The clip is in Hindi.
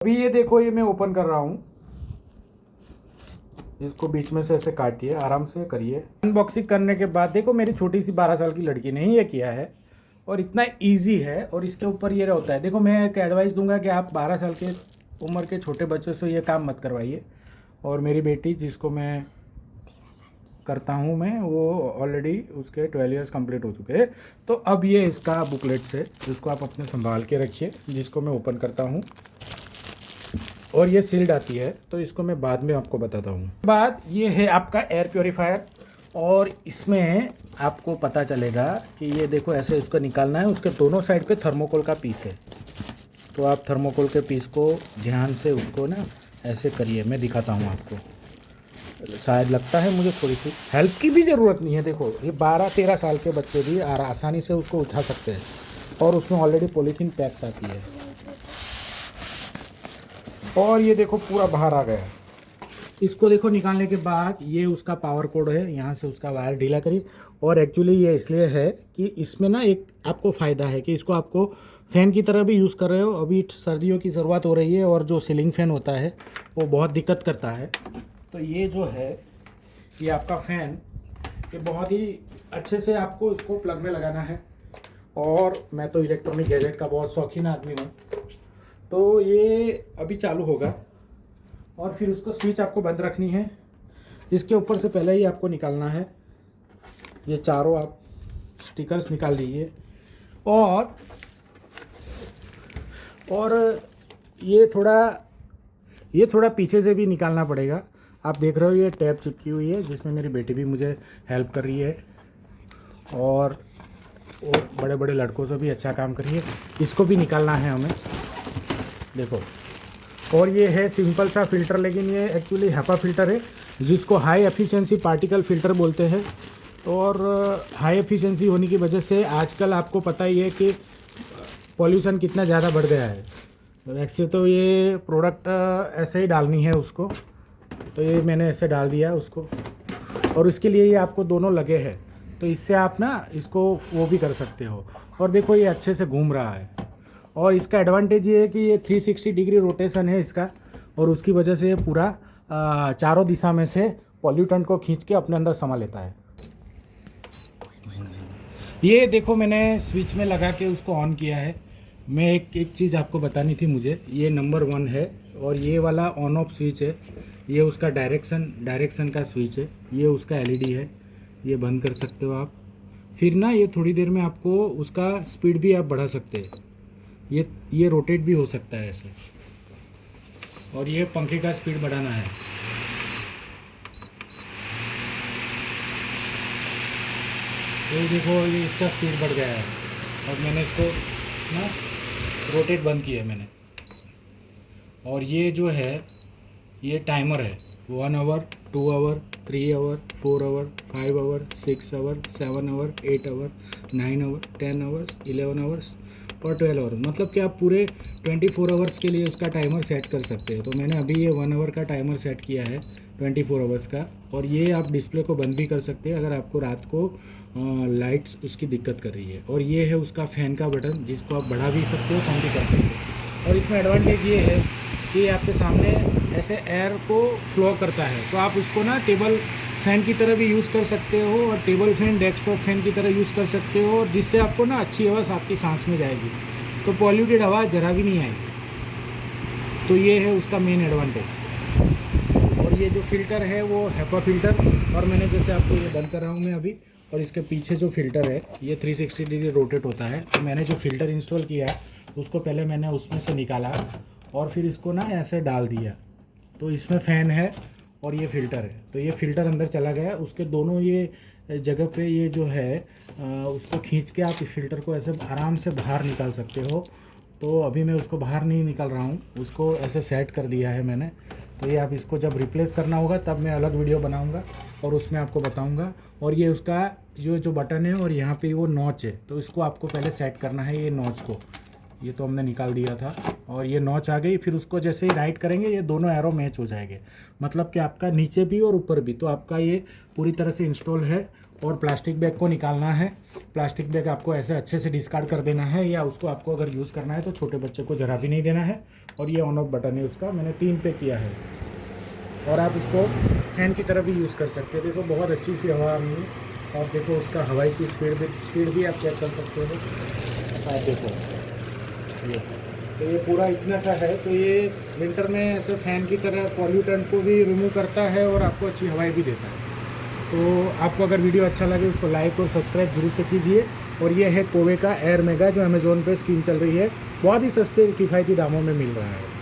अभी ये देखो, ये मैं ओपन कर रहा हूँ। इसको बीच में से ऐसे काटिए, आराम से करिए। अनबॉक्सिंग करने के बाद देखो, मेरी छोटी सी 12 साल की लड़की ने ही ये किया है और इतना इजी है। और इसके ऊपर ये होता है, देखो मैं एक एडवाइस दूंगा कि आप 12 साल के उम्र के छोटे बच्चों से ये काम मत करवाइए। और मेरी बेटी जिसको मैं करता हूँ मैं, वो ऑलरेडी उसके 12 इयर्स कंप्लीट हो चुके हैं। तो अब ये इसका बुकलेट्स है जिसको आप अपने संभाल के रखिए, जिसको मैं ओपन करता हूँ और ये सील्ड आती है। तो इसको मैं बाद में आपको बताता हूँ। बाद ये है आपका एयर प्योरीफायर और इसमें आपको पता चलेगा कि ये देखो ऐसे इसको निकालना है। उसके दोनों साइड पे थर्मोकोल का पीस है, तो आप थर्मोकोल के पीस को ध्यान से उसको ना ऐसे करिए। मैं दिखाता हूँ आपको, शायद लगता है मुझे थोड़ी सी हेल्प की भी ज़रूरत नहीं है। देखो ये 12-13 साल के बच्चे भी आसानी से उसको उठा सकते हैं और उसमें ऑलरेडी पॉलीथीन पैक्स आती है। और ये देखो पूरा बाहर आ गया। इसको देखो निकालने के बाद ये उसका पावर कोड है, यहाँ से उसका वायर ढीला करिए। और एक्चुअली ये इसलिए है कि इसमें ना एक आपको फ़ायदा है कि इसको आपको फ़ैन की तरह भी यूज़ कर रहे हो। अभी सर्दियों की ज़रूरत हो रही है और जो सीलिंग फ़ैन होता है वो बहुत दिक्कत करता है। तो ये जो है ये आपका फ़ैन, ये बहुत ही अच्छे से आपको इसको प्लग में लगाना है। और मैं तो इलेक्ट्रॉनिक गैजेट का बहुत शौकीन आदमी हूँ। तो ये अभी चालू होगा और फिर उसको स्विच आपको बंद रखनी है। इसके ऊपर से पहले ही आपको निकालना है, ये चारों आप स्टिकर्स निकाल दीजिए। और ये थोड़ा पीछे से भी निकालना पड़ेगा। आप देख रहे हो ये टैप चिपकी हुई है जिसमें मेरी बेटी भी मुझे हेल्प कर रही है और बड़े बड़े लड़कों से भी अच्छा काम कर रही है। इसको भी निकालना है हमें, देखो। और ये है सिंपल सा फ़िल्टर, लेकिन ये एक्चुअली हैपा फ़िल्टर है जिसको हाई एफिशिएंसी पार्टिकल फ़िल्टर बोलते हैं। और हाई एफिशिएंसी होने की वजह से आजकल आपको पता ही है कि पॉल्यूशन कितना ज़्यादा बढ़ गया है। वैसे तो ये प्रोडक्ट ऐसे ही डालनी है उसको, तो ये मैंने ऐसे डाल दिया उसको। और इसके लिए ये आपको दोनों लगे हैं, तो इससे आप ना इसको वो भी कर सकते हो। और देखो ये अच्छे से घूम रहा है। और इसका एडवांटेज ये है कि ये 360 डिग्री रोटेशन है इसका, और उसकी वजह से ये पूरा चारों दिशा में से पॉल्यूटेंट को खींच के अपने अंदर समा लेता है। ये देखो मैंने स्विच में लगा के उसको ऑन किया है। मैं एक चीज़ आपको बतानी थी मुझे, ये नंबर 1 है और ये वाला ऑन ऑफ स्विच है। ये उसका डायरेक्शन का स्विच है। ये उसका एलईडी है, ये बंद कर सकते हो आप। फिर ना ये थोड़ी देर में आपको उसका स्पीड भी आप बढ़ा सकते हैं। ये रोटेट भी हो सकता है ऐसे। और ये पंखे का स्पीड बढ़ाना है। तो देखो ये इसका स्पीड बढ़ गया है और मैंने इसको ना रोटेट बंद किया है मैंने। और ये जो है ये टाइमर है, 1 hour, 2 hour, 3 hour, 4 hour, 5 hour, 6 hour, 7 hour, 8 hour, 9 hour, 10 hours, 11 hours और 12 आवर। मतलब कि आप पूरे 24 आवर्स के लिए उसका टाइमर सेट कर सकते हैं। तो मैंने अभी ये 1 आवर का टाइमर सेट किया है 24 आवर्स का। और ये आप डिस्प्ले को बंद भी कर सकते हैं अगर आपको रात को लाइट्स उसकी दिक्कत कर रही है। और ये है उसका फ़ैन का बटन जिसको आप बढ़ा भी सकते हो, कम भी कर सकते हो। और इसमें एडवांटेज ये है कि आपके सामने ऐसे एयर को फ्लो करता है, तो आप उसको ना टेबल फ़ैन की तरह भी यूज़ कर सकते हो और टेबल फ़ैन, डेस्कटॉप फ़ैन की तरह यूज़ कर सकते हो। और जिससे आपको ना अच्छी हवा आपकी सांस में जाएगी, तो पॉल्यूटेड हवा जरा भी नहीं आएगी। तो ये है उसका मेन एडवांटेज। और ये जो फ़िल्टर है वो हैपा फ़िल्टर, और मैंने जैसे आपको ये बंद कर रहा हूँ मैं अभी। और इसके पीछे जो फ़िल्टर है ये 360 डिग्री रोटेट होता है। तो मैंने जो फ़िल्टर इंस्टॉल किया उसको पहले मैंने उसमें से निकाला और फिर इसको ना ऐसे डाल दिया। तो इसमें फ़ैन है और ये फ़िल्टर है, तो ये फ़िल्टर अंदर चला गया। उसके दोनों ये जगह पे ये जो है उसको खींच के आप इस फ़िल्टर को ऐसे आराम से बाहर निकाल सकते हो। तो अभी मैं उसको बाहर नहीं निकाल रहा हूँ, उसको ऐसे सेट कर दिया है मैंने। तो ये आप इसको जब रिप्लेस करना होगा तब मैं अलग वीडियो बनाऊँगा और उसमें आपको बताऊँगा। और ये उसका जो बटन है और यहाँ पे वो नॉच है, तो इसको आपको पहले सेट करना है ये नॉच को। ये तो हमने निकाल दिया था, और ये नॉच आ गई। फिर उसको जैसे ही राइट करेंगे ये दोनों एरो मैच हो जाएंगे, मतलब कि आपका नीचे भी और ऊपर भी। तो आपका ये पूरी तरह से इंस्टॉल है। और प्लास्टिक बैग को निकालना है। प्लास्टिक बैग आपको ऐसे अच्छे से डिस्कार्ड कर देना है, या उसको आपको अगर यूज़ करना है तो छोटे बच्चे को ज़रा भी नहीं देना है। और ये ऑन ऑफ बटन है उसका, मैंने 3 पे किया है। और आप इसको फैन की तरह भी यूज़ कर सकते हैं। देखो बहुत अच्छी सी हवा आ रही है। और देखो उसका हवाई की स्पीड भी आप चेक कर सकते हो। आप देखो ये, तो ये पूरा इतना सा है। तो ये विंटर में ऐसे फैन की तरह पॉल्यूटेंट को भी रिमूव करता है और आपको अच्छी हवाई भी देता है। तो आपको अगर वीडियो अच्छा लगे उसको लाइक और सब्सक्राइब जरूर से कीजिए। और ये है कोवे का एयर मेगा, जो अमेज़ोन पे स्कीम चल रही है, बहुत ही सस्ते किफ़ायती दामों में मिल रहा है।